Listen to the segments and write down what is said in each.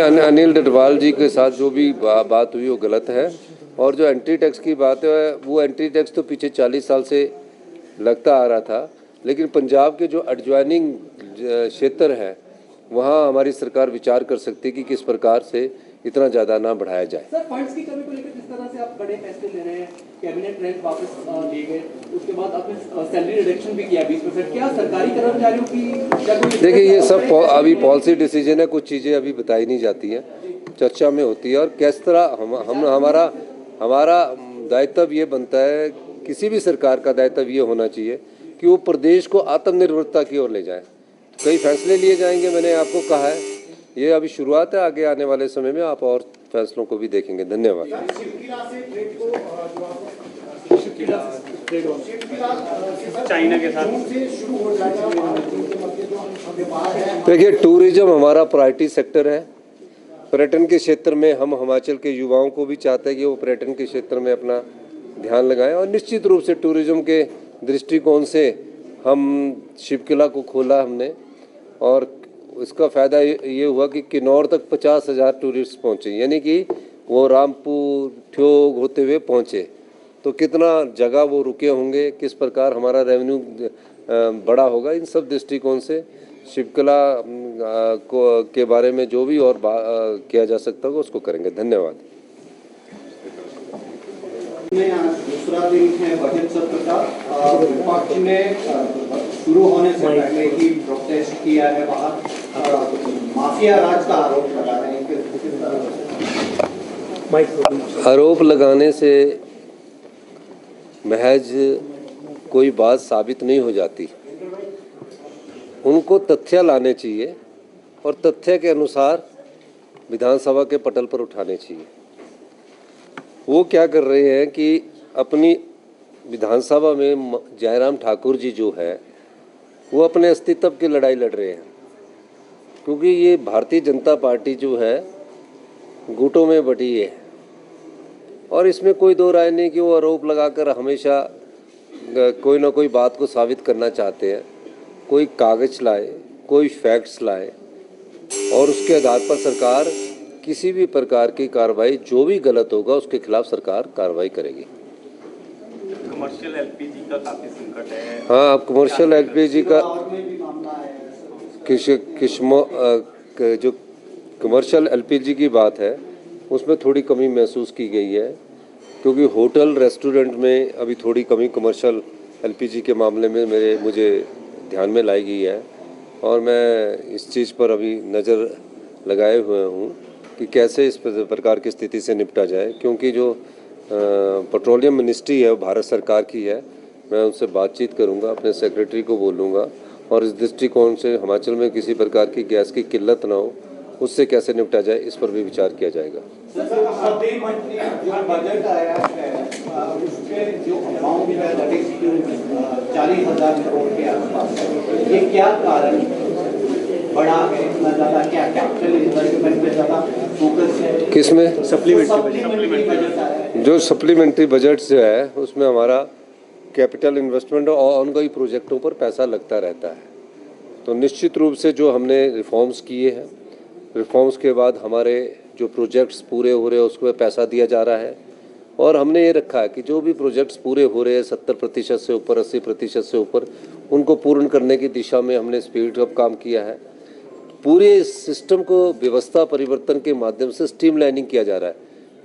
अनिल डडवाल जी के साथ जो भी बात हुई वो गलत है। और जो एंट्री टैक्स की बात है वो एंट्री टैक्स तो पीछे 40 साल से लगता आ रहा था, लेकिन पंजाब के जो एडजॉइनिंग क्षेत्र हैं वहाँ हमारी सरकार विचार कर सकती है कि किस प्रकार से इतना ज़्यादा ना बढ़ाया जाए। सर, फंड्स की कमी को लेकर जिस तरह से आप बड़े फैसले ले रहे हैं, कैबिनेट रैंक वापस ले गए, उसके बाद आपने सैलरी रिडक्शन भी किया 20%, क्या सरकारी कर्मचारियों की? देखिए, ये सब अभी पॉलिसी डिसीजन है, कुछ चीज़ें अभी बताई नहीं जाती हैं, चर्चा में होती है। और किस तरह हमारा दायित्व ये बनता है, किसी भी सरकार का दायित्व ये होना चाहिए कि वो प्रदेश को आत्मनिर्भरता की ओर ले जाए। कई फैसले लिए जाएंगे, मैंने आपको कहा है, ये अभी शुरुआत है, आगे आने वाले समय में आप और फैसलों को भी देखेंगे। धन्यवाद। चाइना के साथ देखिए, टूरिज्म हमारा प्रायोरिटी सेक्टर है। पर्यटन के क्षेत्र में हम हिमाचल के युवाओं को भी चाहते हैं कि वो पर्यटन के क्षेत्र में अपना ध्यान लगाएं। और निश्चित रूप से टूरिज्म के दृष्टिकोण से हम शिवकिला को खोला हमने, और इसका फ़ायदा ये हुआ कि किन्नौर तक 50,000 टूरिस्ट पहुँचे, यानी कि वो रामपुर ठियोग होते हुए पहुँचे। तो कितना जगह वो रुके होंगे, किस प्रकार हमारा रेवेन्यू बड़ा होगा, इन सब दृष्टिकोण से शिवकला के बारे में जो भी और किया जा सकता होगा उसको करेंगे। धन्यवाद। दूसरा दिन है बजट सत्र का। विपक्ष ने शुरू होने से पहले ही प्रोटेस्ट किया है, वहाँ माफिया राज का आरोप लगा रहे हैं। आरोप लगाने से महज कोई बात साबित नहीं हो जाती, उनको तथ्य लाने चाहिए और तथ्य के अनुसार विधानसभा के पटल पर उठाने चाहिए। वो क्या कर रहे हैं कि अपनी विधानसभा में जयराम ठाकुर जी जो है वो अपने अस्तित्व की लड़ाई लड़ रहे हैं, क्योंकि ये भारतीय जनता पार्टी जो है गुटों में बटी है। और इसमें कोई दो राय नहीं कि वो आरोप लगाकर हमेशा कोई ना कोई बात को साबित करना चाहते हैं। कोई कागज लाए, कोई फैक्ट्स लाए, और उसके आधार पर सरकार किसी भी प्रकार की कार्रवाई, जो भी गलत होगा उसके खिलाफ सरकार कार्रवाई करेगी। कमर्शियल एलपीजी का काफी संकट है। हाँ, कमर्शियल एलपीजी का जो कमर्शियल एलपीजी की बात है उसमें थोड़ी कमी महसूस की गई है, क्योंकि होटल रेस्टोरेंट में अभी थोड़ी कमी कमर्शियल एलपीजी के मामले में मुझे ध्यान में लाई गई है। और मैं इस चीज़ पर अभी नज़र लगाए हुए हूँ कि कैसे इस प्रकार की स्थिति से निपटा जाए, क्योंकि जो पेट्रोलियम मिनिस्ट्री है वो भारत सरकार की है। मैं उनसे बातचीत करूँगा, अपने सेक्रेटरी को बोलूँगा, और इस दृष्टिकोण से हिमाचल में किसी प्रकार की गैस की किल्लत ना हो, उससे कैसे निपटा जाए इस पर भी विचार किया जाएगा। बजट आया है, उसके जो अमाउंट है 40,000 करोड़ के आसपास, ये क्या कारण बड़ा है इतना ज़्यादा? क्या कैपिटल इन्वेस्टमेंट पे ज़्यादा फोकस है? किसमें? सप्लीमेंट्री बजट आया है। जो सप्लीमेंट्री बजट जो है उसमें हमारा कैपिटल इन्वेस्टमेंट और ऑनगोइंग प्रोजेक्टों पर पैसा लगता रहता है। तो निश्चित रूप से जो हमने रिफॉर्म्स किए हैं, रिफॉर्म्स के बाद हमारे जो प्रोजेक्ट्स पूरे हो रहे हैं उसमें पैसा दिया जा रहा है। और हमने ये रखा है कि जो भी प्रोजेक्ट्स पूरे हो रहे हैं 70% से ऊपर, 80% से ऊपर, उनको पूर्ण करने की दिशा में हमने स्पीड अप काम किया है। पूरे सिस्टम को व्यवस्था परिवर्तन के माध्यम से स्ट्रीमलाइनिंग किया जा रहा है।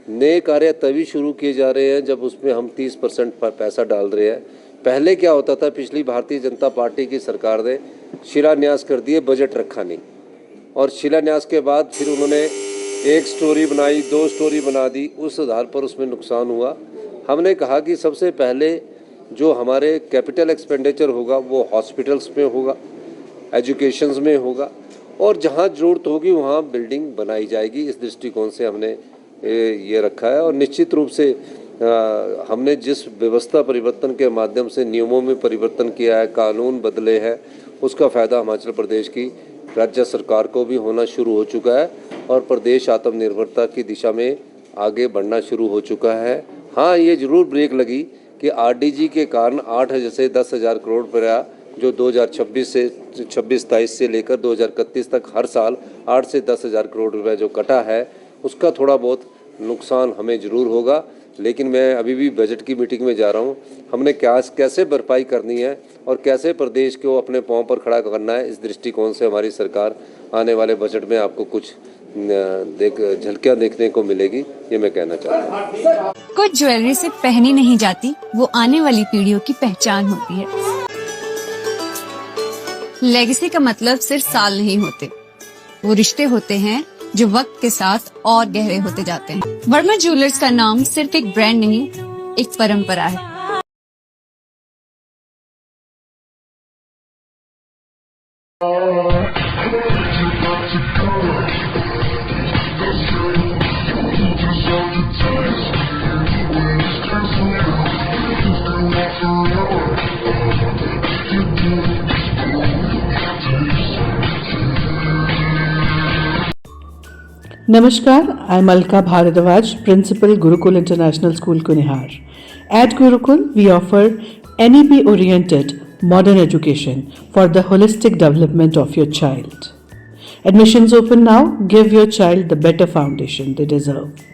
नए कार्य तभी शुरू किए जा रहे हैं जब उसमें हम 30% पैसा डाल रहे हैं। पहले क्या होता था, पिछली भारतीय जनता पार्टी की सरकार ने शिलान्यास कर दिए, बजट रखा नहीं, और शिलान्यास के बाद फिर उन्होंने एक स्टोरी बनाई, 2 स्टोरी बना दी, उस आधार पर उसमें नुकसान हुआ। हमने कहा कि सबसे पहले जो हमारे कैपिटल एक्सपेंडिचर होगा वो हॉस्पिटल्स में होगा, एजुकेशंस में होगा, और जहाँ ज़रूरत होगी वहाँ बिल्डिंग बनाई जाएगी। इस दृष्टिकोण से हमने ये रखा है। और निश्चित रूप से हमने जिस व्यवस्था परिवर्तन के माध्यम से नियमों में परिवर्तन किया है, कानून बदले हैं, उसका फ़ायदा हिमाचल प्रदेश की राज्य सरकार को भी होना शुरू हो चुका है, और प्रदेश आत्मनिर्भरता की दिशा में आगे बढ़ना शुरू हो चुका है। हाँ, ये ज़रूर ब्रेक लगी कि आरडीजी के कारण 8 से 10,000 करोड़ रुपया जो 2026 से 26-27 से लेकर 2031 तक हर साल 8 से 10 हज़ार करोड़ रुपए जो कटा है, उसका थोड़ा बहुत नुकसान हमें ज़रूर होगा। लेकिन मैं अभी भी बजट की मीटिंग में जा रहा हूँ। हमने कैसे भरपाई करनी है और कैसे प्रदेश को अपने पांव पर खड़ा करना है, इस दृष्टिकोण से हमारी सरकार आने वाले बजट में आपको कुछ झलकियाँ देखने को मिलेगी, ये मैं कहना चाहता हूँ। कुछ ज्वेलरी से पहनी नहीं जाती, वो आने वाली पीढ़ियों की पहचान होती है। लेगेसी का मतलब सिर्फ साल नहीं होते, वो रिश्ते होते हैं जो वक्त के साथ और गहरे होते जाते हैं। वर्मा ज्वेलर्स का नाम सिर्फ एक ब्रांड नहीं, एक परंपरा है। Namaskar, I'm Alka Bharadwaj, Principal Gurukul International School, Kunihar. At Gurukul, we offer NEP-oriented modern education for the holistic development of your child. Admissions open now. Give your child the better foundation they deserve.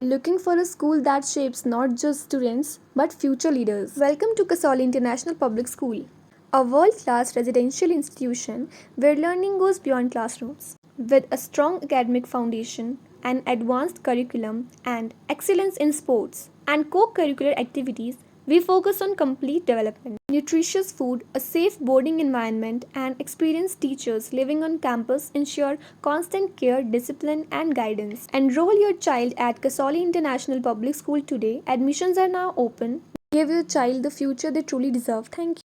Looking for a school that shapes not just students but future leaders? Welcome to Kasoli International Public School, a world-class residential institution where learning goes beyond classrooms. With a strong academic foundation, an advanced curriculum, and excellence in sports and co-curricular activities, we focus on complete development. Nutritious food, a safe boarding environment, and experienced teachers living on campus ensure constant care, discipline, and guidance. Enroll your child at Kasoli International Public School today. Admissions are now open. Give your child the future they truly deserve. Thank you.